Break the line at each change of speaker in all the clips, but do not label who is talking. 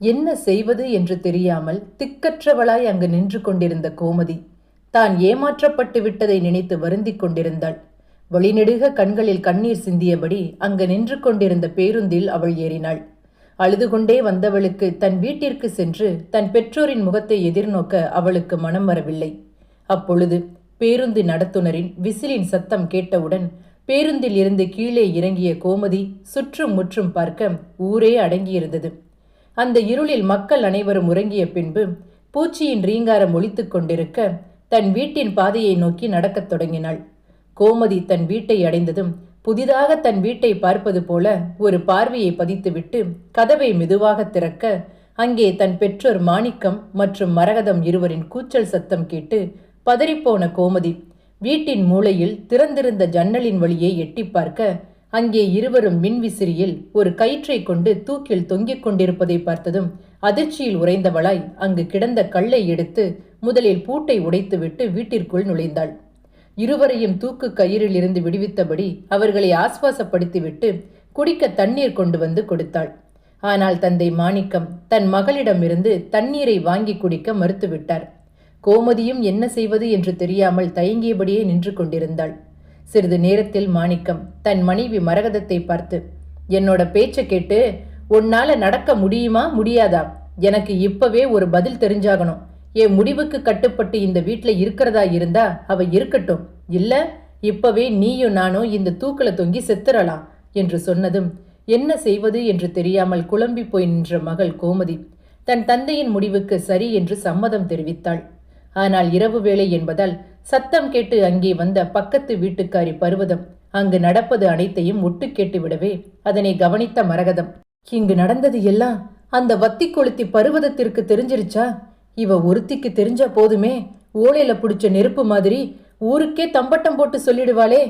என்ன செய்வது என்று தெரியாமல் திக்கற்றவளாய் அங்கு நின்று கொண்டிருந்த கோமதி தான் ஏமாற்றப்பட்டு விட்டதை நினைத்து வருந்திக் கொண்டிருந்தாள். வழிநெடுக கண்களில் கண்ணீர் சிந்தியபடி அங்கு நின்று கொண்டிருந்த பேருந்தில் அவள் ஏறினாள். அழுது கொண்டே வந்தவளுக்கு தன் வீட்டிற்கு சென்று தன் பெற்றோரின் முகத்தை எதிர்நோக்க அவளுக்கு மனம் வரவில்லை. அப்பொழுது பேருந்து நடத்துனரின் விசிலின் சத்தம் கேட்டவுடன் பேருந்தில் இருந்து கீழே இறங்கிய கோமதி சுற்றும் முற்றும் பார்க்க ஊரே அடங்கியிருந்தது. அந்த இருளில் மக்கள் அனைவரும் உறங்கிய பின்பு பூச்சியின் ரீங்காரம் ஒலித்துக் கொண்டிருக்க தன் வீட்டின் பாதையை நோக்கி நடக்கத் தொடங்கினாள். கோமதி தன் வீட்டை அடைந்ததும் புதிதாக தன் வீட்டை பார்ப்பது போல ஒரு பார்வையை பதித்துவிட்டு கதவை மெதுவாக திறக்க அங்கே தன் பெற்றோர் மாணிக்கம் மற்றும் மரகதம் இருவரின் கூச்சல் சத்தம் கேட்டு பதறிப்போன கோமதி வீட்டின் மூலையில் திறந்திருந்த ஜன்னலின் வழியை எட்டி பார்க்க அங்கே இருவரும் மின்விசிறியில் ஒரு கயிற்றை கொண்டு தூக்கில் தொங்கிக் கொண்டிருப்பதை பார்த்ததும் அதிர்ச்சியில் உறைந்தவளாய் அங்கு கிடந்த கல்லை எடுத்து முதலில் பூட்டை உடைத்துவிட்டு வீட்டிற்குள் நுழைந்தாள். இருவரையும் தூக்கு கயிறில் இருந்து விடுவித்தபடி அவர்களை ஆஸ்வாசப்படுத்திவிட்டு குடிக்க தண்ணீர் கொண்டு வந்து கொடுத்தாள். ஆனால் தந்தை மாணிக்கம் தன் மகளிடமிருந்து தண்ணீரை வாங்கி குடிக்க மறுத்துவிட்டார். கோமதியும் என்ன செய்வது என்று தெரியாமல் தயங்கியபடியே நின்று கொண்டிருந்தாள். சிறிது நேரத்தில் மாணிக்கம் தன் மனைவி மரகதத்தை பார்த்து, என்னோட பேச்சை கேட்டு உன்னால நடக்க முடியுமா முடியாதா? எனக்கு இப்பவே ஒரு பதில் தெரிஞ்சாகணும். என் முடிவுக்கு கட்டுப்பட்டு இந்த வீட்டுல இருக்கிறதா இருந்தா அவ இருக்கட்டும், இல்ல இப்பவே நீயும் நானும் இந்த தூக்கில தொங்கி செத்துறலாம் என்று சொன்னதும் என்ன செய்வது என்று தெரியாமல் குழம்பி போய் நின்ற மகள் கோமதி தன் தந்தையின் முடிவுக்கு சரி என்று சம்மதம் தெரிவித்தாள். ஆனால் இரவு வேளை என்பதால் சத்தம் கேட்டு அங்கே வந்த பக்கத்து வீட்டுக்காரி பர்வதம் அங்கு நடப்பது அனைத்தையும் ஒட்டு கேட்டுவிடவே அதனை கவனித்த மரகதம், இங்கு நடந்தது எல்லாம் அந்த வத்தி கொளுத்தி பர்வதத்திற்கு தெரிஞ்சிருச்சா? இவ ஒருத்திக்கு தெரிஞ்சா போதுமே, ஓலையில புடிச்ச நெருப்பு மாதிரி ஊருக்கே தம்பட்டம் போட்டு சொல்லிடுவாளே.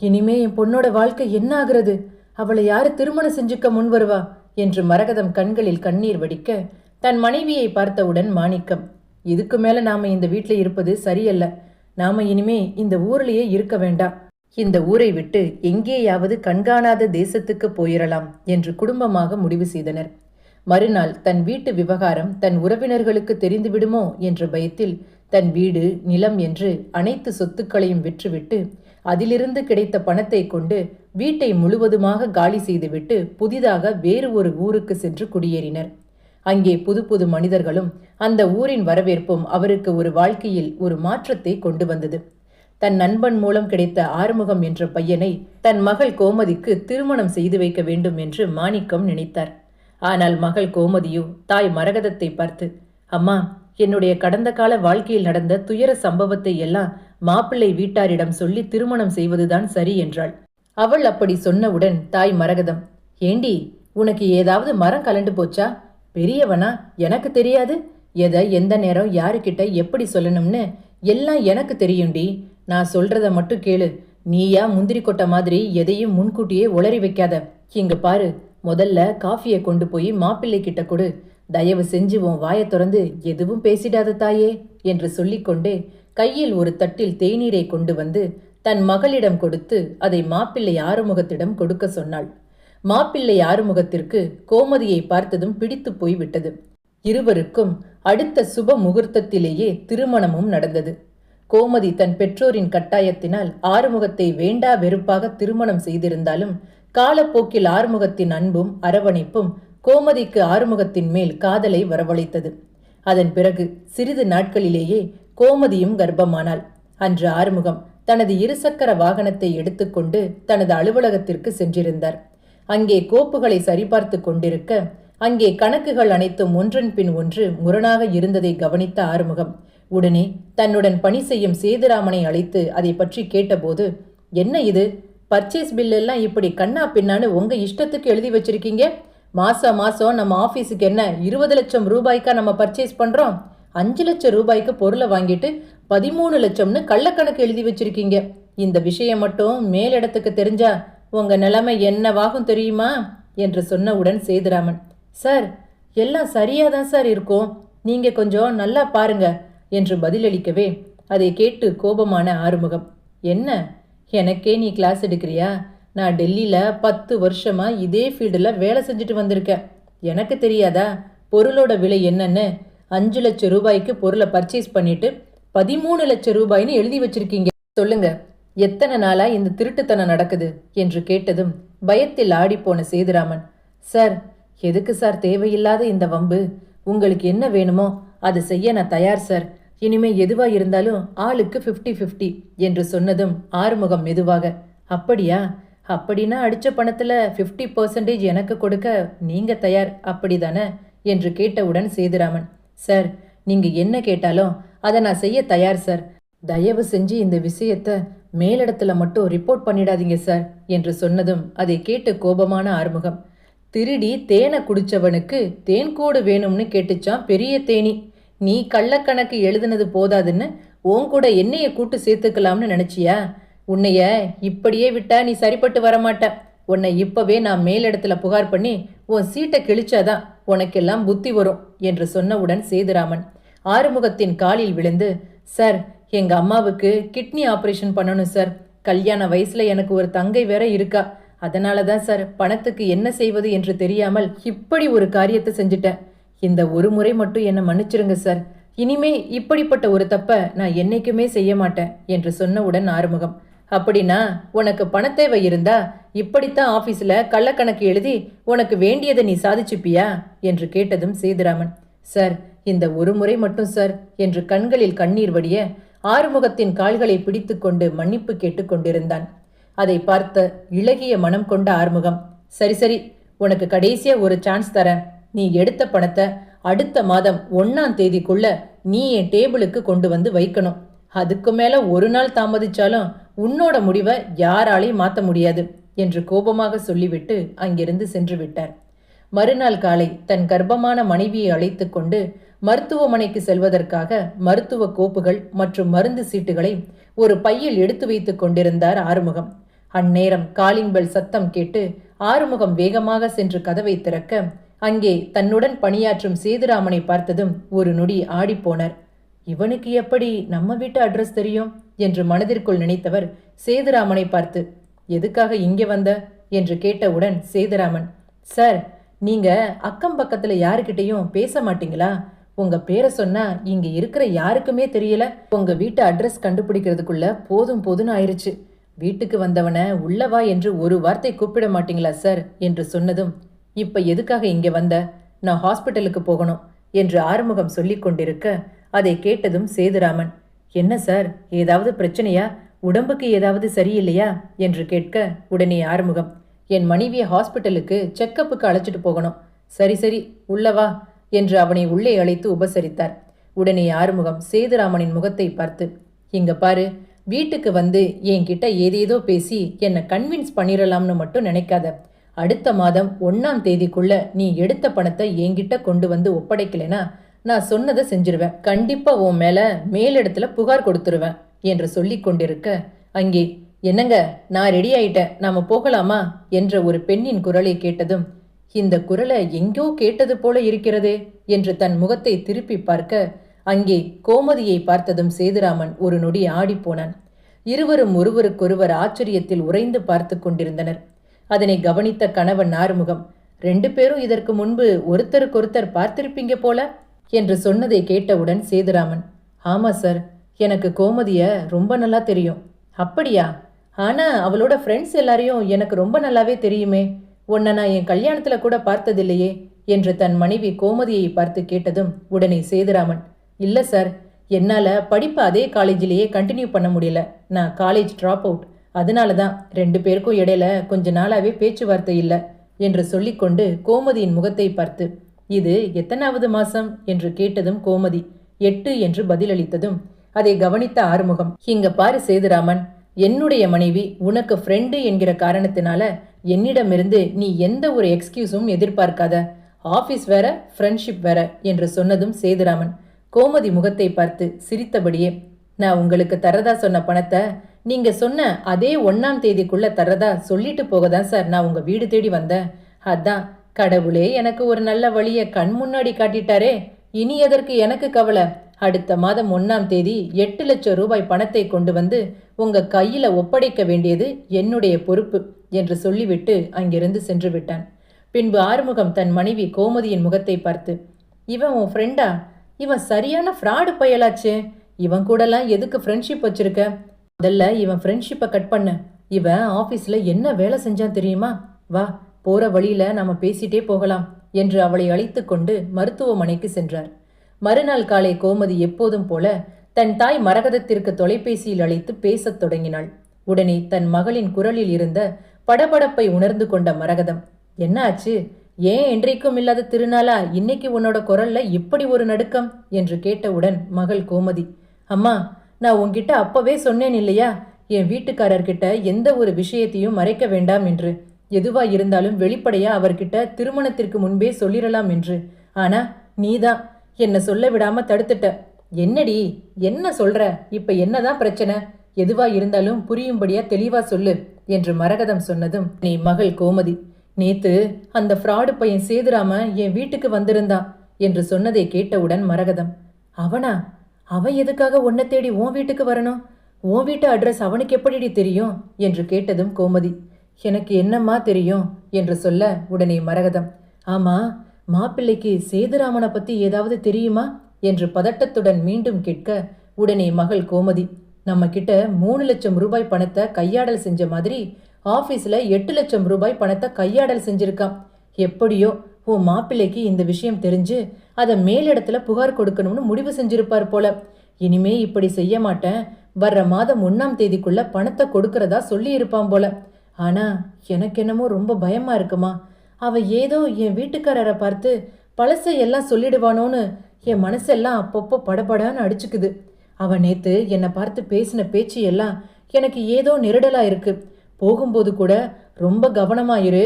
இனிமே என் பொண்ணோட வாழ்க்கை என்ன ஆகிறது? அவளை யாரு திருமணம் செஞ்சுக்க முன் வருவா என்று மரகதம் கண்களில் கண்ணீர் வடிக்க தன் மனைவியை பார்த்தவுடன் மாணிக்கம், இதுக்கு மேல நாம இந்த வீட்டுல இருப்பது சரியல்ல. நாம இனிமே இந்த ஊர்லயே இருக்க வேண்டாம். இந்த ஊரை விட்டு எங்கேயாவது கண்காணாத தேசத்துக்கு போயிடலாம் என்று குடும்பமாக முடிவு செய்தனர். மறுநாள் தன் வீட்டு விவகாரம் தன் உறவினர்களுக்கு தெரிந்துவிடுமோ என்ற பயத்தில் தன் வீடு நிலம் என்று அனைத்து சொத்துக்களையும் விற்றுவிட்டு அதிலிருந்து கிடைத்த பணத்தை கொண்டு வீட்டை முழுவதுமாக காலி செய்துவிட்டு புதிதாக வேறு ஒரு ஊருக்கு சென்று குடியேறினர். அங்கே புது புது மனிதர்களும் அந்த ஊரின் வரவேற்பும் அவருக்கு ஒரு வாழ்க்கையில் ஒரு மாற்றத்தை கொண்டு வந்தது. தன் நண்பன் மூலம் கிடைத்த ஆறுமுகம் என்ற பையனை தன் மகள் கோமதிக்கு திருமணம் செய்து வைக்க வேண்டும் என்று மாணிக்கம் நினைத்தார். ஆனால் மகள் கோமதியோ தாய் மரகதத்தை பார்த்து, அம்மா, என்னுடைய கடந்த கால வாழ்க்கையில் நடந்த துயர சம்பவத்தை எல்லாம் மாப்பிள்ளை வீட்டாரிடம் சொல்லி திருமணம் செய்வதுதான் சரி என்றாள். அவள் அப்படி சொன்னவுடன் தாய் மரகதம், ஏண்டி, உனக்கு ஏதாவது மரம் கலண்டு போச்சா? பெரியவனா, எனக்கு தெரியாது? எதை எந்த நேரம் யாருக்கிட்ட எப்படி சொல்லணும்னு எல்லாம் எனக்கு தெரியும்டி. நான் சொல்றத மட்டும் கேளு. நீயா முந்திரி கொட்ட மாதிரி எதையும் முன்கூட்டியே உளறி வைக்காத. இங்க பாரு, முதல்ல காஃபியை கொண்டு போய் மாப்பிள்ளை கிட்ட கொடு. தயவு செஞ்சு உன் வாயை திறந்து எதுவும் பேசிடாத தாயே என்று சொல்லிக்கொண்டே கையில் ஒரு தட்டில் தேநீரை கொண்டு வந்து தன் மகளிடம் கொடுத்து அதை மாப்பிள்ளை ஆறுமுகத்திடம் கொடுக்க சொன்னாள். மாப்பிள்ளை ஆறுமுகத்திற்கு கோமதியை பார்த்ததும் பிடித்து போய் விட்டது. இருவருக்கும் அடுத்த சுப முகூர்த்தத்திலேயே திருமணமும் நடந்தது. கோமதி தன் பெற்றோரின் கட்டாயத்தினால் ஆறுமுகத்தை வேண்டா வெறுப்பாக திருமணம் செய்திருந்தாலும் காலப்போக்கில் ஆறுமுகத்தின் அன்பும் அரவணைப்பும் கோமதிக்கு ஆறுமுகத்தின் மேல் காதலை வரவழைத்தது. அதன் பிறகு சிறிது நாட்களிலேயே கோமதியும் கர்ப்பமானாள். அன்று ஆறுமுகம் தனது இருசக்கர வாகனத்தை எடுத்துக்கொண்டு தனது அலுவலகத்திற்கு சென்றிருந்தார். அங்கே கோப்புகளை சரிபார்த்து கொண்டிருக்க அங்கே கணக்குகள் அனைத்தும் ஒன்றன் பின் ஒன்று முரணாக இருந்ததை கவனித்த ஆறுமுகம் உடனே தன்னுடன் பணி செய்யும் சேதுராமனை அழைத்து அதை பற்றி கேட்டபோது, என்ன இது, பர்ச்சேஸ் பில் எல்லாம் இப்படி கண்ணா பின்னான்னு உங்க இஷ்டத்துக்கு எழுதி வச்சிருக்கீங்க? மாசம் நம்ம ஆபீஸுக்கு என்ன 20 லட்சம் ரூபாய்க்கா நம்ம பர்ச்சேஸ் பண்றோம்? 5 லட்சம் ரூபாய்க்கு பொருளை வாங்கிட்டு 13 லட்சம்னு கள்ளக்கணக்கு எழுதி வச்சிருக்கீங்க. இந்த விஷயம் மட்டும் மேலிடத்துக்கு தெரிஞ்சா உங்க நிலைமை என்னவாகும் தெரியுமா என்று சொன்னவுடன் சேதுராமன், சார், எல்லாம் சரியாதான் சார் இருக்கும், நீங்க கொஞ்சம் நல்லா பாருங்க என்று பதிலளிக்கவே அதை கேட்டு கோபமான ஆறுமுகம், என்ன, எனக்கே நீ கிளாஸ் எடுக்கிறியா? நான் டெல்லியில் 10 வருஷமா இதே ஃபீல்டில் வேலை செஞ்சுட்டு வந்திருக்கேன். எனக்கு தெரியாதா? பொருளோட விலை என்னன்னு 5 லட்சம் ரூபாய்க்கு பொருளை பர்ச்சேஸ் பண்ணிட்டு 13 லட்சம் ரூபாய்னு எழுதி வச்சிருக்கீங்க. சொல்லுங்க, எத்தனை நாளா இந்த திருட்டுத்தனம் நடக்குது என்று கேட்டதும் பயத்தில் ஆடிப்போன சேதுராமன், சார், எதுக்கு சார் தேவையில்லாத இந்த வம்பு? உங்களுக்கு என்ன வேணுமோ அதை செய்ய நான் தயார் சார். இனிமே எதுவா இருந்தாலும் ஆளுக்கு 50-50 என்று சொன்னதும் ஆறுமுகம் மெதுவாக, அப்படியா? அப்படின்னா அடிச்ச பணத்துல 50% எனக்கு கொடுக்க நீங்க தயார், அப்படிதானே என்று கேட்டவுடன் சேதுராமன், சார், நீங்க என்ன கேட்டாலும் அதை நான் செய்ய தயார் சார். தயவு செஞ்சு இந்த விஷயத்த மேலிடத்துல மட்டும் ரிப்போர்ட் பண்ணிடாதீங்க சார் என்று சொன்னதும் அதை கேட்டு கோபமான ஆறுமுகம், திருடி தேனை குடிச்சவனுக்கு தேன்கூடு வேணும்னு கேட்டுச்சான் பெரிய தேனி. நீ கள்ளக்கணக்கு எழுதுனது போதாதுன்னு உன் கூட என்னைய கூட்டு சேர்த்துக்கலாம்னு நினைச்சியா? உன்னைய இப்படியே விட்டா நீ சரிப்பட்டு வரமாட்ட. உன்னை இப்பவே நான் மேலிடத்துல புகார் பண்ணி உன் சீட்டை கிழிச்சாதான் உனக்கெல்லாம் புத்தி வரும் என்று சொன்னவுடன் சேதுராமன் ஆறுமுகத்தின் காலில் விழுந்து, சார், எங்க அம்மாவுக்கு கிட்னி ஆபரேஷன் பண்ணணும் சார். கல்யாண வயசுல எனக்கு ஒரு தங்கை வேற இருக்கா. அதனாலதான் சார் பணத்துக்கு என்ன செய்வது என்று தெரியாமல் இப்படி ஒரு காரியத்தை செஞ்சுட்டேன். இந்த ஒரு முறை மட்டும் என்னை மன்னிச்சிருங்க சார். இனிமே இப்படிப்பட்ட ஒரு தப்ப நான் என்னைக்குமே செய்ய மாட்டேன் என்று சொன்னவுடன் ஆறுமுகம், அப்படின்னா உனக்கு பணத்தேவை இருந்தா இப்படித்தான் ஆபீஸ்ல கள்ளக்கணக்கு எழுதி உனக்கு வேண்டியதை நீ சாதிச்சுப்பியா என்று கேட்டதும் சேதுராமன், சார், இந்த ஒரு முறை மட்டும் சார் என்று கண்களில் கண்ணீர் வடிய ஆறுமுகத்தின் கால்களை பிடித்து கொண்டு மன்னிப்பு கேட்டுக் கொண்டிருந்தான். அதை பார்த்த இளகிய மனம் கொண்ட ஆறுமுகம், சரி சரி, உனக்கு கடைசியா ஒரு சான்ஸ் தரேன். நீ எடுத்த பணத்தை அடுத்த மாதம் 1ஆம் தேதிக்குள்ள நீ என் டேபிளுக்கு கொண்டு வந்து வைக்கணும். அதுக்கு மேல ஒரு நாள் தாமதிச்சாலும் உன்னோட முடிவை யாராலையும் மாற்ற முடியாது என்று கோபமாக சொல்லிவிட்டு அங்கிருந்து சென்று விட்டார். மறுநாள் காலை தன் கர்ப்பமான மனைவியை அழைத்து கொண்டு மருத்துவமனைக்கு செல்வதற்காக மருத்துவ கோப்புகள் மற்றும் மருந்து சீட்டுகளை ஒரு பையில் எடுத்து வைத்துக் கொண்டிருந்தார் ஆறுமுகம். அந்நேரம் காலிங் பெல் சத்தம் கேட்டு ஆறுமுகம் வேகமாக சென்று கதவை திறக்க அங்கே தன்னுடன் பணியாற்றும் சேதுராமனை பார்த்ததும் ஒரு நொடி ஆடிப்போனார். இவனுக்கு எப்படி நம்ம வீட்டு அட்ரஸ் தெரியும் என்று மனதிற்குள் நினைத்தவர் சேதுராமனை பார்த்து, எதுக்காக இங்கே வந்த என்று கேட்டவுடன் சேதுராமன், சார், நீங்க அக்கம் பக்கத்துல யாருக்கிட்டையும் பேச மாட்டீங்களா? உங்க பேரை சொன்னா இங்க இருக்கிற யாருக்குமே தெரியல. உங்க வீட்டு அட்ரஸ் கண்டுபிடிக்கிறதுக்குள்ள போதும் போதும்னு ஆயிருச்சு. வீட்டுக்கு வந்தவனை உள்ளவா என்று ஒரு வார்த்தை கூப்பிட மாட்டீங்களா சார் என்று சொன்னதும், இப்ப எதுக்காக இங்க வந்த? நான் ஹாஸ்பிட்டலுக்கு போகணும் என்று ஆறுமுகம் சொல்லிக் கொண்டிருக்க அதை கேட்டதும் சேதுராமன், என்ன சார், ஏதாவது பிரச்சனையா? உடம்புக்கு ஏதாவது சரியில்லையா என்று கேட்க உடனே ஆறுமுகம், என் மனைவியை ஹாஸ்பிட்டலுக்கு செக்கப்புக்கு அழைச்சிட்டு போகணும். சரி சரி, உள்ளவா என்று அவனை உள்ளே அழைத்து உபசரித்தார். உடனே ஆறுமுகம் சேதுராமனின் முகத்தை பார்த்து, இங்க பாரு, வீட்டுக்கு வந்து என்கிட்ட ஏதேதோ பேசி என்னை கன்வின்ஸ் பண்ணிடலாம்னு மட்டும் நினைக்காத. அடுத்த மாதம் 1ஆம் தேதிக்குள்ள நீ எடுத்த பணத்தை என்கிட்ட கொண்டு வந்து ஒப்படைக்கலைனா நான் சொன்னதை செஞ்சிருவேன். கண்டிப்பா உன் மேல மேலிடத்துல புகார் கொடுத்துருவேன் என்று சொல்லி கொண்டிருக்க அங்கே, என்னங்க, நான் ரெடி ஆயிட்டேன், நாம போகலாமா என்ற ஒரு பெண்ணின் குரலை கேட்டதும், இந்த குரலை எங்கோ கேட்டது போல இருக்கிறதே என்று தன் முகத்தை திருப்பி பார்க்க அங்கே கோமதியை பார்த்ததும் சேதுராமன் ஒரு நொடி ஆடிப்போனான். இருவரும் ஒருவருக்கொருவர் ஆச்சரியத்தில் உறைந்து பார்த்து கொண்டிருந்தனர். அதனை கவனித்த கணவன் ஆறுமுகம், 2 பேரும் இதற்கு முன்பு ஒருத்தருக்கொருத்தர் பார்த்திருப்பீங்க போல என்று சொன்னதை கேட்டவுடன் சேதுராமன், ஆமா சார், எனக்கு கோமதிய ரொம்ப நல்லா தெரியும். அப்படியா? ஆனா அவளோட ஃப்ரெண்ட்ஸ் எல்லாரையும் எனக்கு ரொம்ப நல்லாவே தெரியுமே. உன்னை நான் என் கல்யாணத்துல கூட பார்த்ததில்லையே என்று தன் மனைவி கோமதியை பார்த்து கேட்டதும் உடனே சேதுராமன், இல்ல சார், என்னால படிப்பு அதே காலேஜிலேயே கண்டினியூ பண்ண முடியல. நான் காலேஜ் டிராப் அவுட். அதனால தான் 2 பேருக்கும் இடையில கொஞ்ச நாளாவே பேச்சுவார்த்தை இல்லை என்று சொல்லிக்கொண்டு கோமதியின் முகத்தை பார்த்து, இது எத்தனாவது மாசம் என்று கேட்டதும் கோமதி 8 என்று பதிலளித்ததும் அதை கவனித்த ஆறுமுகம், இங்க பாரு சேதுராமன், என்னுடைய மனைவி உனக்கு ஃப்ரெண்டு என்கிற காரணத்தினால என்னிடமிருந்து நீ எந்த ஒரு எக்ஸ்கியூஸும் எதிர்பார்க்காத. ஆபீஸ் வேற, ஃப்ரெண்ட்ஷிப் வேற என்று சொன்னதும் சேதுராமன் கோமதி முகத்தை பார்த்து சிரித்தபடியே, நான் உங்களுக்கு தரதா சொன்ன பணத்தை நீங்க சொன்ன அதே 1ஆம் தேதிக்குள்ள தரதா சொல்லிட்டு போகதான் சார் நான் உங்க வீடு தேடி வந்தேன். அதான் கடவுளே எனக்கு ஒரு நல்ல வழியை கண் முன்னாடி காட்டிட்டாரே. இனி எதற்கு எனக்கு கவலை? அடுத்த மாதம் 1ஆம் தேதி 8 லட்சம் ரூபாய் பணத்தை கொண்டு வந்து உங்க கையில ஒப்படைக்க வேண்டியது என்னுடைய பொறுப்பு என்று சொல்லிவிட்டு அங்கிருந்து சென்று விட்டான். பின்பு ஆறுமுகம் தன் மனைவி கோமதியின் முகத்தை பார்த்து, இவன் உன் ஃப்ரெண்டா? இவன் சரியான ஃப்ராடு பயலாச்சே. இவன் கூடலாம் எதுக்கு ஃப்ரெண்ட்ஷிப் வச்சிருக்க? முதல்ல இவன் ஃப்ரெண்ட்ஷிப்பை கட் பண்ண. இவன் ஆஃபீஸில் என்ன வேலை செஞ்சான் தெரியுமா? வா, போகிற வழியில் நாம பேசிட்டே போகலாம் என்று அவளை அழைத்து கொண்டு மருத்துவமனைக்கு சென்றார். மறுநாள் காலை கோமதி எப்போதும் போல தன் தாய் மரகதத்திற்கு தொலைபேசியில் அழைத்து பேசத் தொடங்கினாள். உடனே தன் மகளின் குரலில் இருந்த படபடப்பை உணர்ந்து கொண்ட மரகதம், என்ன ஆச்சு? ஏன் என்றைக்கும் இல்லாத திருநாளா இன்னைக்கு உன்னோட குரல்ல இப்படி ஒரு நடுக்கம் என்று கேட்டவுடன் மகள் கோமதி, அம்மா, நான் உன்கிட்ட அப்பவே சொன்னேன் இல்லையா, என் வீட்டுக்காரர்கிட்ட எந்த ஒரு விஷயத்தையும் மறைக்க வேண்டாம் என்று. எதுவா இருந்தாலும் வெளிப்படையா அவர்கிட்ட திருமணத்திற்கு முன்பே சொல்லிடலாம் என்று. ஆனா நீதான் என்ன சொல்ல விடாம தடுத்துட்ட. என்னடி, என்ன சொல்ற? இப்ப என்னதான் பிரச்சனை? எதுவா இருந்தாலும் புரியும்படியா தெளிவா சொல்லு என்று மரகதம் சொன்னதும், நீ மகள் கோமதி, நேத்து அந்த ஃப்ராடு பையன் சேதுராம என் வீட்டுக்கு வந்திருந்தான் என்று சொன்னதை கேட்டவுடன் மரகதம், அவனா? அவன் எதுக்காக உன்னை தேடி உன் வீட்டுக்கு வரணும்? உன் வீட்டு அட்ரஸ் அவனுக்கு எப்படிடி தெரியும் என்று கேட்டதும் கோமதி, எனக்கு என்னம்மா தெரியும் என்று சொல்ல உடனே மரகதம், ஆமா, மாப்பிள்ளைக்கு சேதுராமனை பத்தி ஏதாவது தெரியுமா என்று பதட்டத்துடன் மீண்டும் கேட்க உடனே மகள் கோமதி, நம்ம கிட்ட 3 லட்சம் ரூபாய் பணத்தை கையாடல் செஞ்ச மாதிரி ஆபீஸ்ல 8 லட்சம் ரூபாய் பணத்தை கையாடல் செஞ்சிருக்கான். எப்படியோ உன் மாப்பிள்ளைக்கு இந்த விஷயம் தெரிஞ்சு அதை மேலிடத்துல புகார் கொடுக்கணும்னு முடிவு செஞ்சிருப்பார் போல. இனிமே இப்படி செய்ய மாட்டேன், வர்ற மாதம் 1ஆம் தேதிக்குள்ள பணத்தை கொடுக்கறதா சொல்லி இருப்பான் போல. ஆனா எனக்கு என்னமோ ரொம்ப பயமா இருக்குமா. அவ ஏதோ என் வீட்டுக்காரரை பார்த்து பழசை எல்லாம் சொல்லிடுவானோன்னு என் மனசெல்லாம் அப்பப்போ படபடான்னு அடிச்சுக்குது. அவன் நேத்து என்னை பார்த்து பேசின பேச்சு எல்லாம் எனக்கு ஏதோ நெருடலா இருக்கு. போகும்போது கூட ரொம்ப கவனமாயிரு,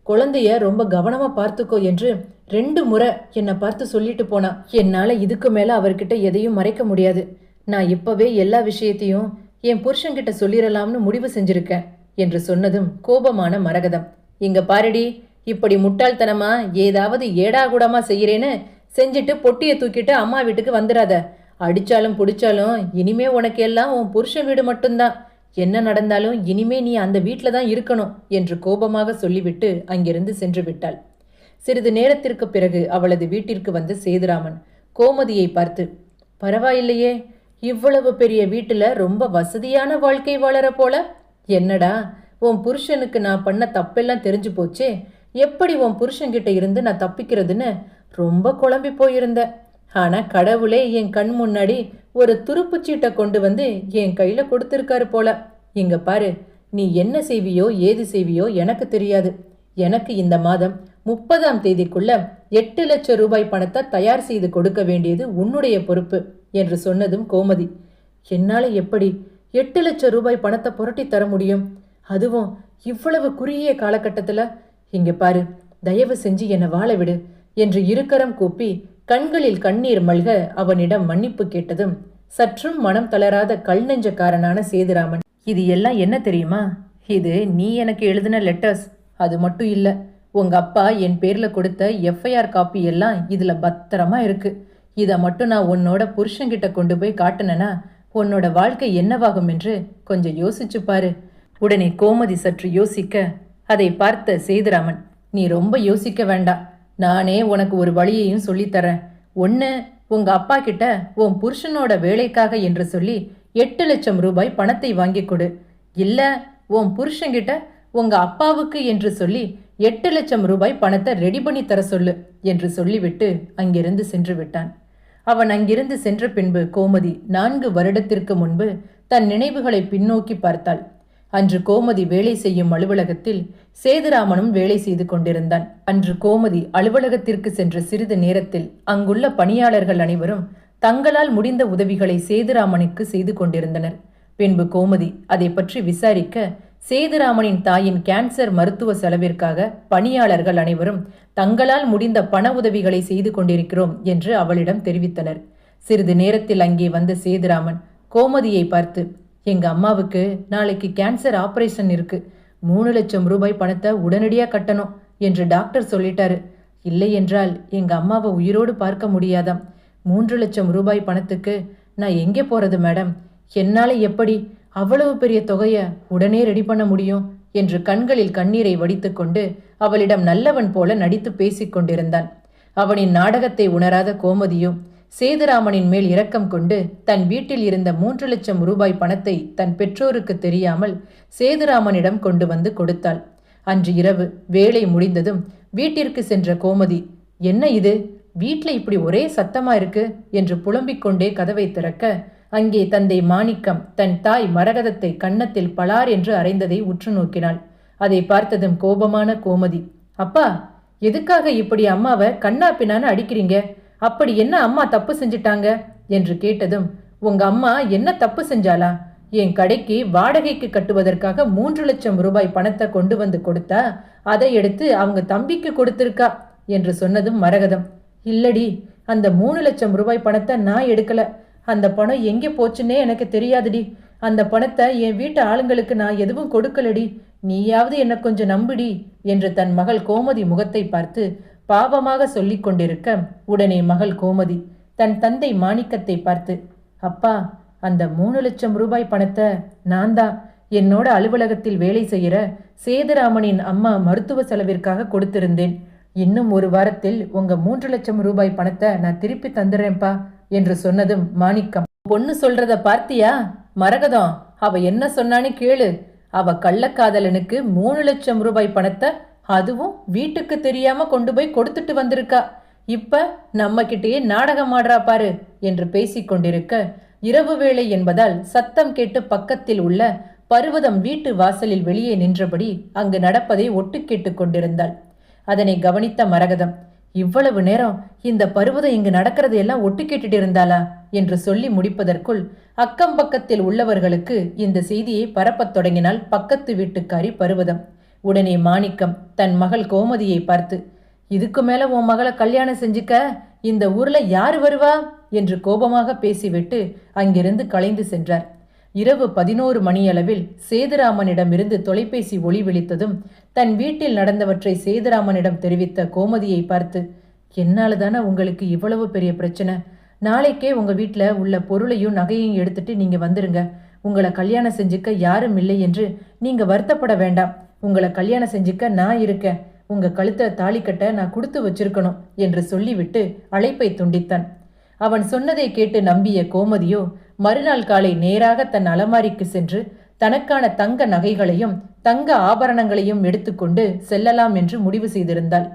குழந்தைய ரொம்ப கவனமா பார்த்துக்கோ என்று 2 முறை என்னை பார்த்து சொல்லிட்டு போனா. என்னால இதுக்கு மேல அவர்கிட்ட எதையும் மறைக்க முடியாது. நான் இப்பவே எல்லா விஷயத்தையும் என் புருஷன்கிட்ட சொல்லிடலாம்னு முடிவு செஞ்சிருக்கேன் என்று சொன்னதும் கோபமான மரகதம், இங்க பாருடி, இப்படி முட்டாள்தனமா ஏதாவது ஏடாகூடமா செய்யறேன்னு செஞ்சுட்டு பொட்டியை தூக்கிட்டு அம்மா வீட்டுக்கு வந்துடாத. அடிச்சாலும் புடிச்சாலும் இனிமே உனக்கு எல்லாம் உன் புருஷன் வீடு மட்டும்தான். என்ன நடந்தாலும் இனிமே நீ அந்த வீட்டில் தான் இருக்கணும் என்று கோபமாக சொல்லிவிட்டு அங்கிருந்து சென்று விட்டாள். சிறிது நேரத்திற்கு பிறகு அவளது வீட்டிற்கு வந்து சேதுராமன் கோமதியை பார்த்து, பரவாயில்லையே, இவ்வளவு பெரிய வீட்டுல ரொம்ப வசதியான வாழ்க்கை வாழற போல. என்னடா, உன் புருஷனுக்கு நான் பண்ண தப்பெல்லாம் தெரிஞ்சு போச்சே, எப்படி உன் புருஷன்கிட்ட இருந்து நான் தப்பிக்கிறதுன்னு ரொம்ப குழம்பி போயிருந்த. ஆனா கடவுளே என் கண் முன்னாடி ஒரு துருப்புச்சீட்டை கொண்டு வந்து என் கையில கொடுத்திருக்காரு போல. இங்க பாரு, நீ என்ன செய்வியோ ஏது செய்வியோ எனக்கு தெரியாது. எனக்கு இந்த மாதம் 30ஆம் தேதிக்குள்ள 8 லட்சம் ரூபாய் பணத்தை தயார் செய்து கொடுக்க வேண்டியது உன்னுடைய பொறுப்பு என்று சொன்னதும் கோமதி, என்னால எப்படி 8 லட்சம் ரூபாய் பணத்தை புரட்டி தர முடியும்? அதுவும் இவ்வளவு குறுகிய காலகட்டத்துல? இங்க பாரு, தயவு செஞ்சு என்னை வாழ விடு என்று இருக்கரம் கூப்பி கண்களில் கண்ணீர் மல்க அவனிடம் மன்னிப்பு கேட்டதும் சற்றும் மனம் தளராத கல் நெஞ்சக்காரனான சேதுராமன், இது எல்லாம் என்ன தெரியுமா? இது நீ எனக்கு எழுதின லெட்டர்ஸ். அது மட்டும் இல்ல, உங்க அப்பா என் பேர்ல கொடுத்த FIR காப்பி எல்லாம் இதுல பத்திரமா இருக்கு. இதை மட்டும் நான் உன்னோட புருஷன்கிட்ட கொண்டு போய் காட்டினேன்னா உன்னோட வாழ்க்கை என்னவாகும் என்று கொஞ்சம் யோசிச்சு பாரு. உடனே கோமதி சற்று யோசிக்க அதை பார்த்த சேதுராமன், நீ ரொம்ப யோசிக்க வேண்டாம், நானே உனக்கு ஒரு வழியையும் சொல்லித்தரேன். ஒன்று, உங்க அப்பா கிட்ட உன் புருஷனோட வேலைக்காக என்று சொல்லி 8 லட்சம் ரூபாய் பணத்தை வாங்கி கொடு. இல்ல, உன் புருஷன்கிட்ட உங்க அப்பாவுக்கு என்று சொல்லி 8 லட்சம் ரூபாய் பணத்தை ரெடி பண்ணி தர சொல்லு என்று சொல்லிவிட்டு அங்கிருந்து சென்று விட்டான். அவன் அங்கிருந்து சென்ற பின்பு கோமதி 4 வருடத்திற்கு முன்பு தன் நினைவுகளை பின்னோக்கி பார்த்தாள். அன்று கோமதி வேலை செய்யும் அலுவலகத்தில் சேதுராமனும் வேலை செய்து கொண்டிருந்தான். அன்று கோமதி அலுவலகத்திற்கு சென்ற சிறிது நேரத்தில் அங்குள்ள பணியாளர்கள் அனைவரும் தங்களால் முடிந்த உதவிகளை சேதுராமனுக்கு செய்து கொண்டிருந்தனர். பின்பு கோமதி அதை பற்றி விசாரிக்க, சேதுராமனின் தாயின் கேன்சர் மருத்துவ செலவிற்காக பணியாளர்கள் அனைவரும் தங்களால் முடிந்த பண உதவிகளை செய்து கொண்டிருக்கிறோம் என்று அவளிடம் தெரிவித்தனர். சிறிது நேரத்தில் அங்கே வந்த சேதுராமன் கோமதியை பார்த்து, எங்க அம்மாவுக்கு நாளைக்கு கேன்சர் ஆபரேஷன் இருக்கு, 3 லட்சம் ரூபாய் பணத்தை உடனடியாக கட்டணும் என்று டாக்டர் சொல்லிட்டாரு. இல்லை என்றால் எங்க அம்மாவை உயிரோடு பார்க்க முடியாதாம். 3 லட்சம் ரூபாய் பணத்துக்கு நான் எங்கே போறது மேடம்? என்னால எப்படி அவ்வளவு பெரிய தொகையை உடனே ரெடி பண்ண முடியும் என்று கண்களில் கண்ணீரை வடித்துக்கொண்டு அவளிடம் நல்லவன் போல நடித்து பேசிக் கொண்டிருந்தான். அவனின் நாடகத்தை உணராத கோமதியோ சேதுராமனின் மேல் இரக்கம் கொண்டு தன் வீட்டில் இருந்த 3,00,000 ரூபாய் பணத்தை தன் பெற்றோருக்கு தெரியாமல் சேதுராமனிடம் கொண்டு வந்து கொடுத்தாள். அன்று இரவு வேலை முடிந்ததும் வீட்டிற்கு சென்ற கோமதி, என்ன இது, வீட்ல இப்படி ஒரே சத்தமா இருக்கு என்று புலம்பிக் கொண்டே கதவை திறக்க அங்கே தந்தை மாணிக்கம் தன் தாய் மரகதத்தை கன்னத்தில் பலார் என்று அறைந்ததை உற்று நோக்கினாள். அதை பார்த்ததும் கோபமான கோமதி, அப்பா, எதுக்காக இப்படி அம்மாவை கண்ணா பின்னான்னு அடிக்கிறீங்க? அப்படி என்ன அம்மா தப்பு செஞ்சிட்டாங்க என்று கேட்டதும், உங்க அம்மா என்ன தப்பு செஞ்சாளா? என் கடைக்கு வாடகைக்கு கட்டுவதற்காக 3,00,000 ரூபாய் பணத்தை கொண்டு வந்து கொடுத்தா அதை எடுத்து அவங்க தம்பிக்கு கொடுத்திருக்கா என்று சொன்னதும் மரகதம், இல்லடி, அந்த 3,00,000 ரூபாய் பணத்தை நான் எடுக்கல. அந்த பணம் எங்கே போச்சுன்னே எனக்கு தெரியாதுடி. அந்த பணத்தை என் வீட்டு ஆளுங்களுக்கு நான் எதுவும் கொடுக்கலடி. நீயாவது என்ன கொஞ்சம் நம்புடி என்று தன் மகள் கோமதி முகத்தை பார்த்து பாவமாக சொல்லிக் கொண்டிருக்க, உடனே மகள் கோமதி தன் தந்தை மாணிக்கத்தை பார்த்து, அப்பா, அந்த 3,00,000 ரூபாய் பணத்தை நான் தான் என்னோட அலுவலகத்தில் வேலை செய்கிற சேதுராமனின் அம்மா மருத்துவ செலவிற்காக கொடுத்திருந்தேன். இன்னும் ஒரு வாரத்தில் உங்க 3,00,000 ரூபாய் பணத்தை நான் திருப்பி தந்துடுறேன்ப்பா என்று சொன்னதும் மாணிக்கம், பொண்ணு சொல்றத பார்த்தியா மரகதம்? அவ என்ன சொன்னான்னு கேளு. அவ கள்ளக்காதலனுக்கு 3,00,000 ரூபாய் பணத்தை அதுவும் வீட்டுக்கு தெரியாம கொண்டு போய் கொடுத்துட்டு வந்திருக்கா. இப்ப நம்ம கிட்டேயே நாடகம் ஆடுறா பாரு என்று பேசிக்கொண்டிருக்க, இரவு வேளை என்பதால் சத்தம் கேட்டு பக்கத்தில் உள்ள பர்வதம் வீட்டு வாசலில் வெளியே நின்றபடி அங்கு நடப்பதை ஒட்டு கேட்டு கொண்டிருந்தாள். அதனை கவனித்த மரகதம், இவ்வளவு நேரம் இந்த பர்வதம் இங்கு நடக்கிறது எல்லாம் ஒட்டு கேட்டுட்டு இருந்தாளா என்று சொல்லி முடிப்பதற்குள் அக்கம் பக்கத்தில் உள்ளவர்களுக்கு இந்த செய்தியை பரப்பத் தொடங்கினாள் பக்கத்து வீட்டுக்காரி பர்வதம். உடனே மாணிக்கம் தன் மகள் கோமதியை பார்த்து, இதுக்கு மேல உன் மகளை கல்யாணம் செஞ்சுக்க இந்த ஊர்ல யாரு வருவா என்று கோபமாக பேசிவிட்டு அங்கிருந்து கலைந்து சென்றார். இரவு 11 மணியளவில் சேதுராமனிடமிருந்து தொலைபேசி ஒளி விழித்ததும் தன் வீட்டில் நடந்தவற்றை சேதுராமனிடம் தெரிவித்த கோமதியை பார்த்து, என்னால தானே உங்களுக்கு இவ்வளவு பெரிய பிரச்சனை. நாளைக்கே உங்க வீட்டில் உள்ள பொருளையும் நகையையும் எடுத்துட்டு நீங்க வந்துருங்க. உங்களை கல்யாணம் செஞ்சுக்க யாரும் இல்லை என்று நீங்க வருத்தப்பட வேண்டாம். உங்களை கல்யாணம் செஞ்சுக்க நான் இருக்கேன். உங்க கழுத்தை தாலி கட்ட நான் கொடுத்து வச்சிருக்கணும் என்று சொல்லிவிட்டு அழைப்பை துண்டித்தான். அவன் சொன்னதை கேட்டு நம்பிய கோமதியோ மறுநாள் காலை நேராக தன் அலமாரிக்கு சென்று தனக்கான தங்க நகைகளையும் தங்க ஆபரணங்களையும் எடுத்துக்கொண்டு செல்லலாம் என்று முடிவு செய்திருந்தாள்.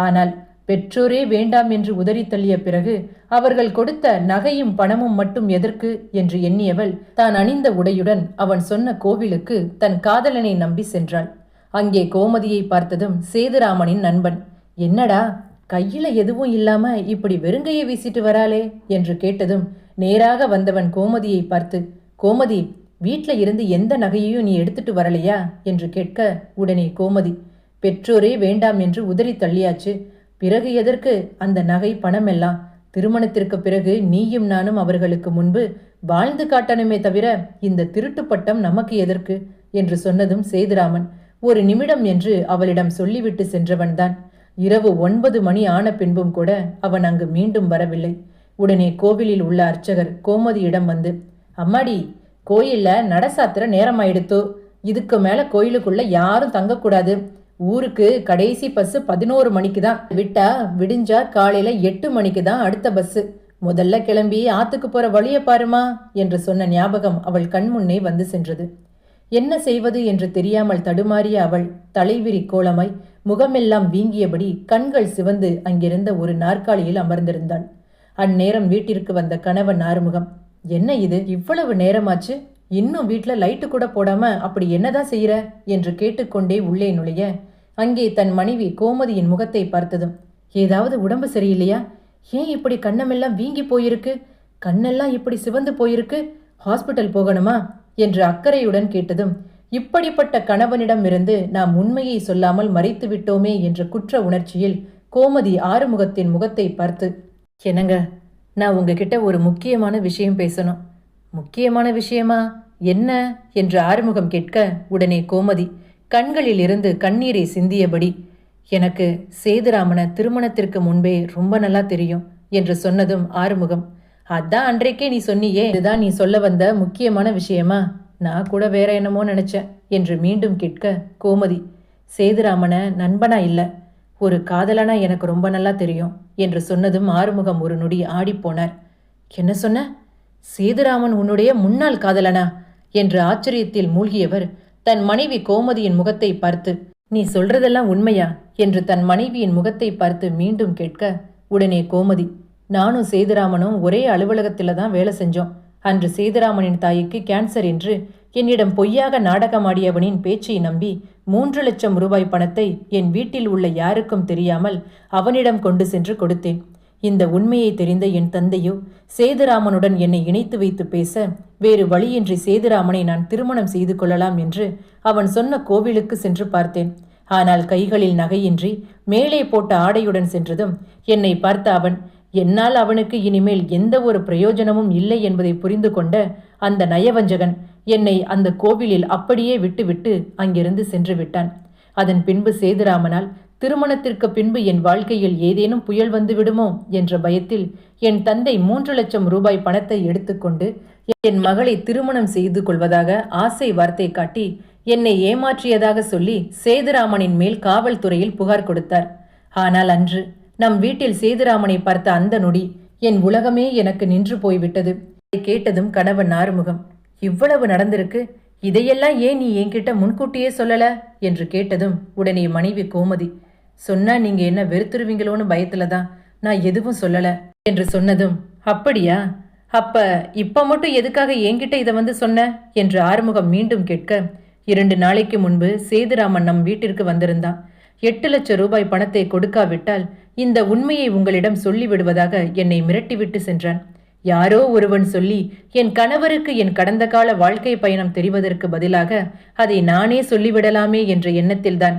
ஆனால் பெற்றோரே வேண்டாம் என்று உதறி தள்ளிய பிறகு அவர்கள் கொடுத்த நகையும் பணமும் மட்டும் எதற்கு என்று எண்ணியவள் தான் அணிந்த உடையுடன் அவன் சொன்ன கோவிலுக்கு தன் காதலனை நம்பி சென்றாள். அங்கே கோமதியை பார்த்ததும் சேதுராமனின் நண்பன், என்னடா கையில எதுவும் இல்லாம இப்படி வெறுங்கையை வீசிட்டு வராளே என்று கேட்டதும் நேராக வந்தவன் கோமதியை பார்த்து, கோமதி, வீட்ல இருந்து எந்த நகையையும் நீ எடுத்துட்டு வரலையா என்று கேட்க, உடனே கோமதி, பெற்றோரே வேண்டாம் என்று உதறி தள்ளியாச்சு. பிறகு எதற்கு அந்த நகை பணம் எல்லாம்? திருமணத்திற்கு பிறகு நீயும் நானும் அவர்களுக்கு முன்பு வாழ்ந்து காட்டணுமே தவிர இந்த திருட்டு பட்டம் நமக்கு எதற்கு என்று சொன்னதும் சேதுராமன் ஒரு நிமிடம் என்று அவளிடம் சொல்லிவிட்டு சென்றவன்தான். இரவு 9 மணி ஆன பின்பும் கூட அவன் அங்கு மீண்டும் வரவில்லை. உடனே கோவிலில் உள்ள அர்ச்சகர் கோமதியிடம் வந்து, அம்மாடி, கோயில்ல நடசாத்திர நேரமாயிடுத்தோ. இதுக்கு மேல கோயிலுக்குள்ள யாரும் தங்கக்கூடாது. ஊருக்கு கடைசி பஸ் 11 மணிக்கு தான். விட்டா விடிஞ்சா காலையில 8 மணிக்கு தான் அடுத்த பஸ். முதல்ல கிளம்பி ஆத்துக்கு போற வழிய பாருமா என்று சொன்ன ஞாபகம் அவள் கண்முன்னே வந்து சென்றது. என்ன செய்வது என்று தெரியாமல் தடுமாறிய அவள் தலைவிரி கோலமாய் முகமெல்லாம் வீங்கியபடி கண்கள் சிவந்து அங்கிருந்த ஒரு நாற்காலியில் அமர்ந்திருந்தாள். அந்நேரம் வீட்டிற்கு வந்த கணவன் ஆறுமுகம், என்ன இது, இவ்வளவு நேரமாச்சு, இன்னும் வீட்டுல லைட்டு கூட போடாம அப்படி என்னதான் செய்யற என்று கேட்டுக்கொண்டே உள்ளே நுழைய, அங்கே தன் மனைவி கோமதியின் முகத்தை பார்த்ததும், ஏதாவது உடம்பு சரியில்லையா? ஏன் இப்படி கண்ணமெல்லாம் வீங்கி போயிருக்கு? கண்ணெல்லாம் இப்படி சிவந்து போயிருக்கு? ஹாஸ்பிட்டல் போகணுமா என்று அக்கறையுடன் கேட்டதும், இப்படிப்பட்ட கணவனிடம் இருந்து நாம் உண்மையை சொல்லாமல் மறைத்து விட்டோமே என்ற குற்ற உணர்ச்சியில் கோமதி ஆறுமுகத்தின் முகத்தை பார்த்து, என்னங்க, நான் உங்ககிட்ட ஒரு முக்கியமான விஷயம் பேசணும். முக்கியமான விஷயமா? என்ன என்று ஆறுமுகம் கேட்க, உடனே கோமதி கண்களில் இருந்து கண்ணீரை சிந்தியபடி, எனக்கு சேதுராமனை திருமணத்திற்கு முன்பே ரொம்ப நல்லா தெரியும் என்று சொன்னதும் ஆறுமுகம், அதான் அன்றைக்கே நீ சொன்னியே, இதுதான் நீ சொல்ல வந்த முக்கியமான விஷயமா? நான் கூட வேற என்னமோ நினைச்சேன் என்று மீண்டும் கேட்க, கோமதி, சேதுராமனை நண்பனா இல்ல, ஒரு காதலனா எனக்கு ரொம்ப நல்லா தெரியும் என்று சொன்னதும் ஆறுமுகம் ஒரு நொடி ஆடிப்போனார். என்ன சொன்ன? சேதுராமன் உன்னுடைய முன்னாள் காதலனா என்று ஆச்சரியத்தில் மூழ்கியவர் தன் மனைவி கோமதியின் முகத்தை பார்த்து, நீ சொல்றதெல்லாம் உண்மையா என்று தன் மனைவியின் முகத்தை பார்த்து மீண்டும் கேட்க, உடனே கோமதி, நானும் சேதுராமனும் ஒரே அலுவலகத்தில் தான் வேலை செஞ்சோம். அன்று சேதுராமனின் தாய்க்கு கேன்சர் என்று என்னிடம் பொய்யாக நாடகமாடியவனின் பேச்சை நம்பி 3,00,000 ரூபாய் பணத்தை என் வீட்டில் உள்ள யாருக்கும் தெரியாமல் அவனிடம் கொண்டு சென்று கொடுத்தேன். இந்த உண்மையை தெரிந்த என் தந்தையோ சேதுராமனுடன் என்னை இணைத்து வைத்து பேச, வேறு வழியின்றி சேதுராமனை நான் திருமணம் செய்து கொள்ளலாம் என்று அவன் சொன்ன கோவிலுக்கு சென்று பார்த்தேன். ஆனால் கைகளில் நகையின்றி மேலே போட்ட ஆடையுடன் சென்றதும் என்னை பார்த்த அவன், என்னால் அவனுக்கு இனிமேல் எந்த ஒரு பிரயோஜனமும் இல்லை என்பதை புரிந்து கொண்ட அந்த நயவஞ்சகன் என்னை அந்த கோவிலில் அப்படியே விட்டுவிட்டு அங்கிருந்து சென்று விட்டான். அதன் பின்பு சேதுராமனால் திருமணத்திற்கு பின்பு என் வாழ்க்கையில் ஏதேனும் புயல் வந்து விடுமோ என்ற பயத்தில் என் தந்தை 3,00,000 ரூபாய் பணத்தை எடுத்துக்கொண்டு என் மகளை திருமணம் செய்து கொள்வதாக ஆசை வார்த்தை காட்டி என்னை ஏமாற்றியதாக சொல்லி சேதுராமனின் மேல் காவல்துறையில் புகார் கொடுத்தார். ஆனால் அன்று நம் வீட்டில் சேதுராமனை பார்த்த அந்த நொடி என் உலகமே எனக்கு நின்று போய்விட்டது. அதை கேட்டதும் கணவன் ஆறுமுகம், இவ்வளவு நடந்திருக்கு, இதையெல்லாம் ஏன் நீ என்கிட்ட முன்கூட்டியே சொல்லல என்று கேட்டதும் உடனே மனைவி கோமதி, சொன்னா நீங்க என்ன வெறுத்துருவீங்களோன்னு பயத்துலதான் நான் எதுவும் சொல்லல என்று சொன்னதும், அப்படியா, அப்ப இப்ப மட்டும் எதுக்காக என்கிட்ட இதை வந்து சொன்ன என்று ஆறுமுகம் மீண்டும் கேட்க, 2 நாளைக்கு முன்பு சேதுராமன் நம் வீட்டிற்கு வந்திருந்தான். 8,00,000 ரூபாய் பணத்தை கொடுக்காவிட்டால் இந்த உண்மையை உங்களிடம் சொல்லிவிடுவதாக என்னை மிரட்டிவிட்டு சென்றான். யாரோ ஒருவன் சொல்லி என் கணவருக்கு என் கடந்த கால வாழ்க்கை பயணம் தெரிவதற்கு பதிலாக அதை நானே சொல்லிவிடலாமே என்ற எண்ணத்தில்தான்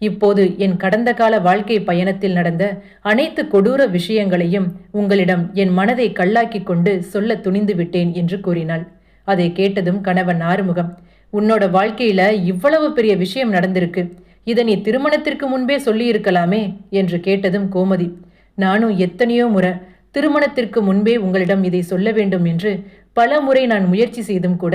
இப்போது என் கடந்த கால வாழ்க்கை பயணத்தில் நடந்த அனைத்து கொடூர விஷயங்களையும் உங்களிடம் என் மனதை கல்லாக்கி கொண்டு சொல்ல துணிந்து விட்டேன் என்று கூறினாள். அதை கேட்டதும் கணவன் ஆறுமுகம், உன்னோட வாழ்க்கையில இவ்வளவு பெரிய விஷயம் நடந்திருக்கு, இதை நீ திருமணத்திற்கு முன்பே சொல்லியிருக்கலாமே என்று கேட்டதும் கோமதி, நானும் எத்தனையோ முறை திருமணத்திற்கு முன்பே உங்களிடம் இதை சொல்ல வேண்டும் என்று பல முறை நான் முயற்சி செய்தும் கூட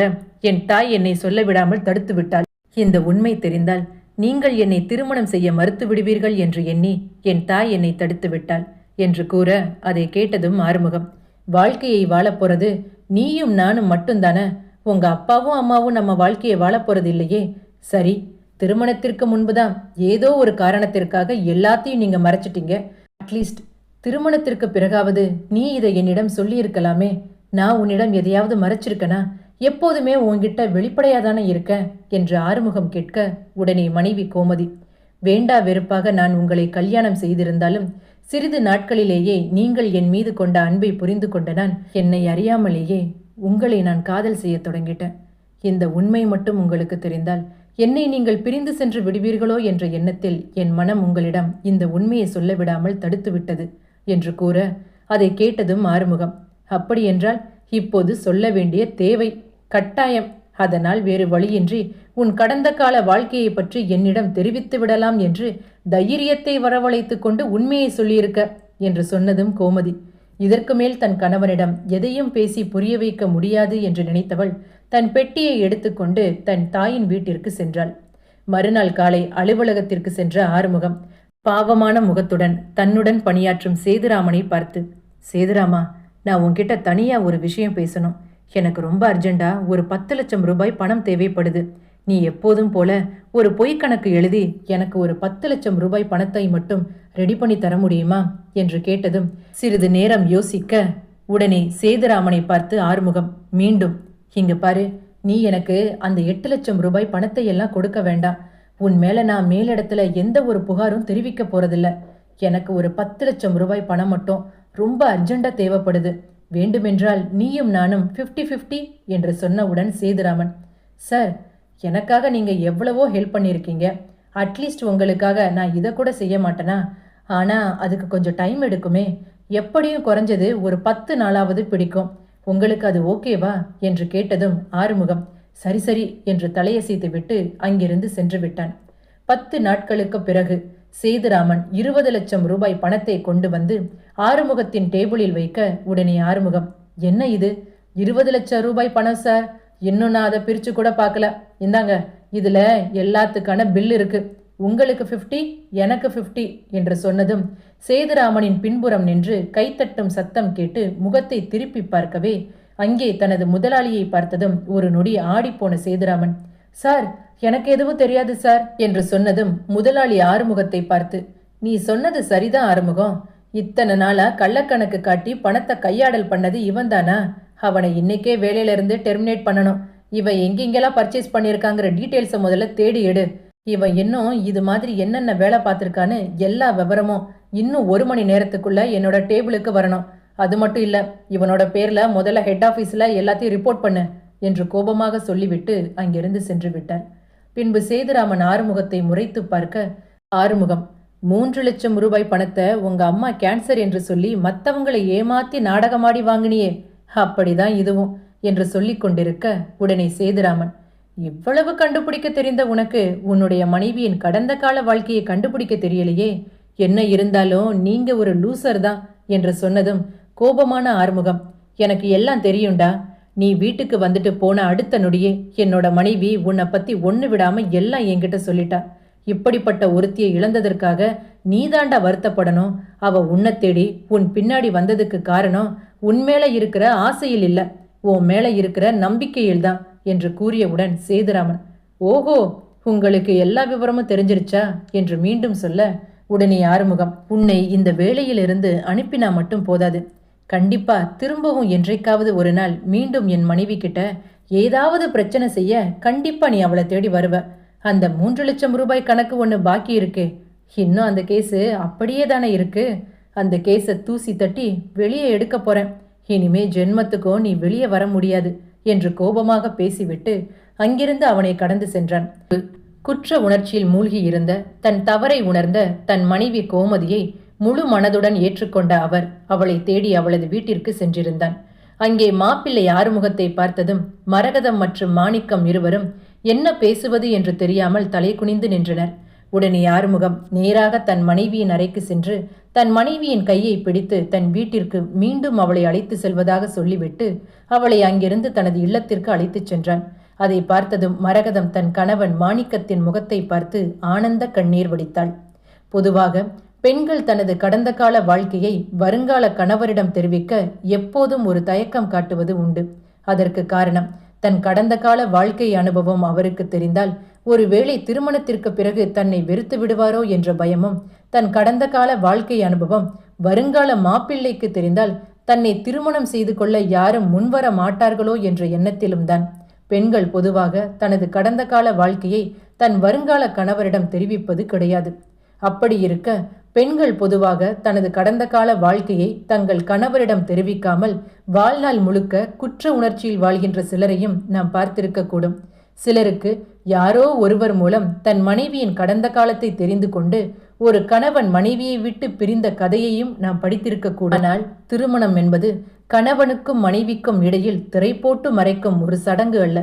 என் தாய் என்னை சொல்ல விடாமல் தடுத்து விட்டாள். இந்த உண்மை தெரிந்தால் நீங்கள் என்னை திருமணம் செய்ய மறுத்து விடுவீர்கள் என்று எண்ணி என் தாய் என்னை தடுத்து விட்டாள் என்று கூற, அதை கேட்டதும் ஆறுமுகம், வாழ்க்கையை வாழப்போறது நீயும் நானும் மட்டும்தானே, உங்க அப்பாவும் அம்மாவும் நம்ம வாழ்க்கையை வாழப்போறது இல்லையே. சரி, திருமணத்திற்கு முன்புதான் ஏதோ ஒரு காரணத்திற்காக எல்லாத்தையும் நீங்க மறைச்சிட்டீங்க. அட்லீஸ்ட் திருமணத்திற்கு பிறகாவது நீ இதை என்னிடம் சொல்லியிருக்கலாமே. நான் உன்னிடம் எதையாவது மறைச்சிருக்கனா? எப்போதுமே உன்கிட்ட வெளிப்படையாதானே இருக்க என்று ஆறுமுகம் கேட்க, உடனே மனைவி கோமதி, வேண்டா வெறுப்பாக நான் உங்களை கல்யாணம் செய்திருந்தாலும் சிறிது நாட்களிலேயே நீங்கள் என் மீது கொண்ட அன்பை புரிந்து கொண்ட நான் என்னை அறியாமலேயே உங்களை நான் காதல் செய்ய தொடங்கிட்டேன். இந்த உண்மை மட்டும் உங்களுக்கு தெரிந்தால் என்னை நீங்கள் பிரிந்து சென்று விடுவீர்களோ என்ற எண்ணத்தில் என் மனம் உங்களிடம் இந்த உண்மையை சொல்ல விடாமல் தடுத்து விட்டது என்று கூற, அதை கேட்டதும் ஆறுமுகம், அப்படியென்றால் இப்போது சொல்ல வேண்டிய தேவை கட்டாயம். அதனால் வேறு வழியின்றி உன் கடந்த கால வாழ்க்கையை பற்றி என்னிடம் தெரிவித்து விடலாம் என்று தைரியத்தை வரவழைத்து கொண்டு உண்மையை சொல்லியிருக்க என்று சொன்னதும் கோமதி, இதற்கு மேல் தன் கணவனிடம் எதையும் பேசி புரிய வைக்க முடியாது என்று நினைத்தவள் தன் பெட்டியை எடுத்துக்கொண்டு தன் தாயின் வீட்டிற்கு சென்றாள். மறுநாள் காலை அலுவலகத்திற்கு சென்ற ஆறுமுகம் பாவமான முகத்துடன் தன்னுடன் பணியாற்றும் சேதுராமனை பார்த்து, சேதுராமா, நான் உன்கிட்ட தனியா ஒரு விஷயம் பேசணும். எனக்கு ரொம்ப அர்ஜெண்டா ஒரு 10,00,000 ரூபாய் பணம் தேவைப்படுது. நீ எப்போதும் போல ஒரு பொய்க்கணக்கு எழுதி எனக்கு ஒரு 10,00,000 ரூபாய் பணத்தை மட்டும் ரெடி பண்ணி தர முடியுமா என்று கேட்டதும் சிறிது நேரம் யோசிக்க, உடனே சேதுராமனை பார்த்து ஆறுமுகம் மீண்டும், இங்க பாரு, நீ எனக்கு அந்த 8,00,000 ரூபாய் பணத்தை எல்லாம் கொடுக்க வேண்டாம். உன் மேல நான் மேலிடத்துல எந்த ஒரு புகாரும் தெரிவிக்க போறதில்ல. எனக்கு ஒரு 10,00,000 ரூபாய் பணம் மட்டும் ரொம்ப அர்ஜெண்டா தேவைப்படுது. வேண்டுமென்றால் நீயும் நானும் 50-50 என்று சொன்னவுடன் சேதுராமன், சார், எனக்காக நீங்க எவ்வளவோ ஹெல்ப் பண்ணியிருக்கீங்க. அட்லீஸ்ட் உங்களுக்காக நான் இதை கூட செய்ய மாட்டேனா? ஆனா அதுக்கு கொஞ்சம் டைம் எடுக்குமே. எப்படியும் குறைஞ்சது ஒரு 10 நாளாவது பிடிக்கும். உங்களுக்கு அது ஓகேவா என்று கேட்டதும் ஆறுமுகம் சரி சரி என்று தலையசைத்து விட்டு அங்கிருந்து சென்று விட்டான். 10 நாட்களுக்கு பிறகு சேதுராமன் 20,00,000 ரூபாய் பணத்தை கொண்டு வந்து ஆறுமுகத்தின் டேபிளில் வைக்க, உடனே ஆறுமுகம், என்ன இது, 20,00,000 ரூபாய் பணம் சார், இன்னும் நான் அதை பிரிச்சு கூட பார்க்கல. இந்தாங்க, இதுல எல்லாத்துக்கான பில் இருக்கு. உங்களுக்கு 50, எனக்கு 50 என்று சொன்னதும் சேதுராமனின் பின்புறம் நின்று கைத்தட்டும் சத்தம் கேட்டு முகத்தை திருப்பி பார்க்கவே அங்கே தனது முதலாளியை பார்த்ததும் ஒரு நொடி ஆடிப்போன சேதுராமன், சார், எனக்கு எதுவும் தெரியாது சார் என்று சொன்னதும் முதலாளி ஆறுமுகத்தை பார்த்து, நீ சொன்னது சரிதான் ஆறுமுகம். இத்தனை நாளா கள்ளக்கணக்கு காட்டி பணத்தை கையாடல் பண்ணது இவன் தானா? அவனை இன்னைக்கே வேலையிலிருந்து டெர்மினேட் பண்ணணும். இவன் எங்கெங்கெல்லாம் பர்ச்சேஸ் பண்ணியிருக்காங்கிற டீட்டெயில்ஸை முதல்ல தேடி எடு. இவன் இன்னும் இது மாதிரி என்னென்ன வேலை பார்த்துருக்கான்னு எல்லா விவரமும் இன்னும் 1 மணி நேரத்துக்குள்ள என்னோட டேபிளுக்கு வரணும். அது மட்டும் இல்ல, இவனோட பேர்ல முதல்ல ஹெட் ஆபீஸ்ல எல்லாத்தையும் ரிப்போர்ட் பண்ணு என்று கோபமாக சொல்லிவிட்டு அங்கிருந்து சென்று விட்டார். பின்பு சேதுராமன் ஆறுமுகத்தை முறைத்து பார்க்க, ஆறுமுகம், 3 லட்சம் ரூபாய் பணத்தை உங்க அம்மா கேன்சர் என்று சொல்லி மற்றவங்களை ஏமாத்தி நாடகமாடி வாங்கினியே, அப்படிதான் இதுவும் என்று சொல்லிக் கொண்டிருக்க உடனே சேதுராமன், இவ்வளவு கண்டுபிடிக்க தெரிந்த உனக்கு உன்னுடைய மனைவியின் கடந்த கால வாழ்க்கையை கண்டுபிடிக்க தெரியலையே, என்ன இருந்தாலும் நீங்க ஒரு லூசர் தான் என்று சொன்னதும் கோபமான ஆறுமுகம், எனக்கு எல்லாம் தெரியும்டா. நீ வீட்டுக்கு வந்துட்டு போன அடுத்த நொடியே என்னோட மனைவி உன்னை பத்தி ஒண்ணு விடாம எல்லாம் என்கிட்ட சொல்லிட்டா. இப்படிப்பட்ட ஒருத்தியை இழந்ததற்காக நீதாண்டா வருத்தப்படணும். அவ உன்னை தேடி உன் பின்னாடி வந்ததுக்கு காரணம் உன்மேல இருக்கிற ஆசையில் இல்ல, உன் மேல இருக்கிற நம்பிக்கையில்தான் என்று கூறியவுடன் சேதுராமன், ஓஹோ, உங்களுக்கு எல்லா விவரமும் தெரிஞ்சிருச்சா என்று மீண்டும் சொல்ல உடனே ஆறுமுகம், உன்னை இந்த வேலையிலிருந்து அனுப்பினா மட்டும் போதாது, கண்டிப்பா திரும்பவும் என்றைக்காவது ஒரு நாள் மீண்டும் என் மனைவி கிட்ட ஏதாவது பிரச்சனை செய்ய கண்டிப்பா நீ அவளை தேடி வருவ. அந்த 3 லட்சம் ரூபாய் கணக்கு ஒன்று பாக்கி இருக்கு. இன்னும் அந்த கேஸு அப்படியே தானே இருக்கு. அந்த கேஸை தூசி தட்டி வெளியே எடுக்க போறேன். இனிமே ஜென்மத்துக்கோ நீ வெளியே வர முடியாது என்று கோபமாக பேசிவிட்டு அங்கிருந்து அவனை கடந்து சென்றான். குற்ற உணர்ச்சியில் மூழ்கி இருந்த தன் தவறை உணர்ந்த தன் மனைவி கோமதியை முழு மனதுடன் ஏற்றுக்கொண்ட அவர் அவளை தேடி அவளது வீட்டிற்கு சென்றிருந்தான். அங்கே மாப்பிள்ளை ஆறுமுகத்தை பார்த்ததும் மரகதம் மற்றும் மாணிக்கம் இருவரும் என்ன பேசுவது என்று தெரியாமல் தலை குனிந்து நின்றனர். உடனே ஆறுமுகம் நேராக தன் மனைவியின் அறைக்கு சென்று தன் மனைவியின் கையை பிடித்து தன் வீட்டிற்கு மீண்டும் அவளை அழைத்து செல்வதாக சொல்லிவிட்டு அவளை அங்கிருந்து தனது இல்லத்திற்கு அழைத்துச் சென்றான். அதை பார்த்ததும் மரகதம் தன் கணவன் மாணிக்கத்தின் முகத்தை பார்த்து ஆனந்த கண்ணீர் வடித்தாள். பொதுவாக பெண்கள் தனது கடந்த கால வாழ்க்கையை வருங்கால கணவரிடம் தெரிவிக்க எப்போதும் ஒரு தயக்கம் காட்டுவது உண்டு. அதற்கு காரணம், தன் கடந்த கால வாழ்க்கை அனுபவம் அவருக்கு தெரிந்தால் ஒருவேளை திருமணத்திற்கு பிறகு தன்னை வெறுத்து விடுவாரோ என்ற பயமும், தன் கடந்த கால வாழ்க்கை அனுபவம் வருங்கால மாப்பிள்ளைக்கு தெரிந்தால் தன்னை திருமணம் செய்து கொள்ள யாரும் முன்வர மாட்டார்களோ என்ற எண்ணத்திலும் தான் பெண்கள் பொதுவாக தனது கடந்த கால வாழ்க்கையை தன் வருங்கால கணவரிடம் தெரிவிப்பது கிடையாது. அப்படி இருக்க பெண்கள் பொதுவாக தனது கடந்த கால வாழ்க்கையை தங்கள் கணவரிடம் தெரிவிக்காமல் வாழ்நாள் முழுக்க குற்ற உணர்ச்சியில் வாழ்கின்ற சிலரையும் நாம் பார்த்திருக்கக்கூடும். சிலருக்கு யாரோ ஒருவர் மூலம் தன் மனைவியின் கடந்த காலத்தை தெரிந்து கொண்டு ஒரு கணவன் மனைவியை விட்டு பிரிந்த கதையையும் நாம் படித்திருக்கக்கூடும். ஆனால் திருமணம் என்பது கணவனுக்கும் மனைவிக்கும் இடையில் திரை போட்டு மறைக்கும் ஒரு சடங்கு அல்ல,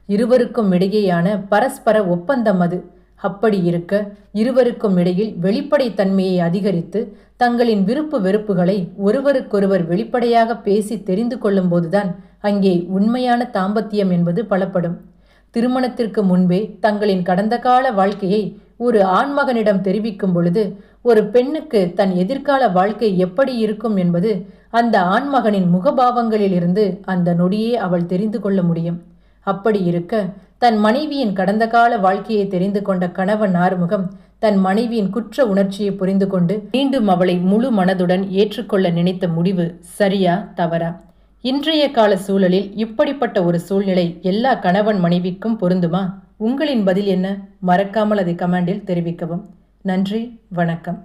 இருவருக்கும் இடையேயான பரஸ்பர ஒப்பந்தம் அது. அப்படி இருக்க இருவருக்கும் இடையில் வெளிப்படைத்தன்மையை அதிகரித்து தங்களின் விருப்பு வெறுப்புகளை ஒருவருக்கொருவர் வெளிப்படையாக பேசி தெரிந்து கொள்ளும் போதுதான் அங்கே உண்மையான தாம்பத்தியம் என்பது பலப்படும். திருமணத்திற்கு முன்பே தங்களின் கடந்த கால வாழ்க்கையை ஒரு ஆண்மகனிடம் தெரிவிக்கும் பொழுது ஒரு பெண்ணுக்கு தன் எதிர்கால வாழ்க்கை எப்படி இருக்கும் என்பது அந்த ஆண்மகனின் முகபாவங்களில் இருந்து அந்த நொடியே அவள் தெரிந்து கொள்ள முடியும். அப்படி இருக்க தன் மனைவியின் கடந்த கால வாழ்க்கையை தெரிந்து கொண்ட கணவன் ஆறுமுகம் தன் மனைவியின் குற்ற உணர்ச்சியை புரிந்து கொண்டு மீண்டும் அவளை முழு மனதுடன் ஏற்றுக்கொள்ள நினைத்த முடிவு சரியா தவறா? இன்றைய கால சூழலில் இப்படிப்பட்ட ஒரு சூழ்நிலை எல்லா கணவன் மனைவிக்கும் பொருந்துமா? உங்களின் பதில் என்ன? மறக்காமல் அதை கமெண்டில் தெரிவிக்கவும். நன்றி, வணக்கம்.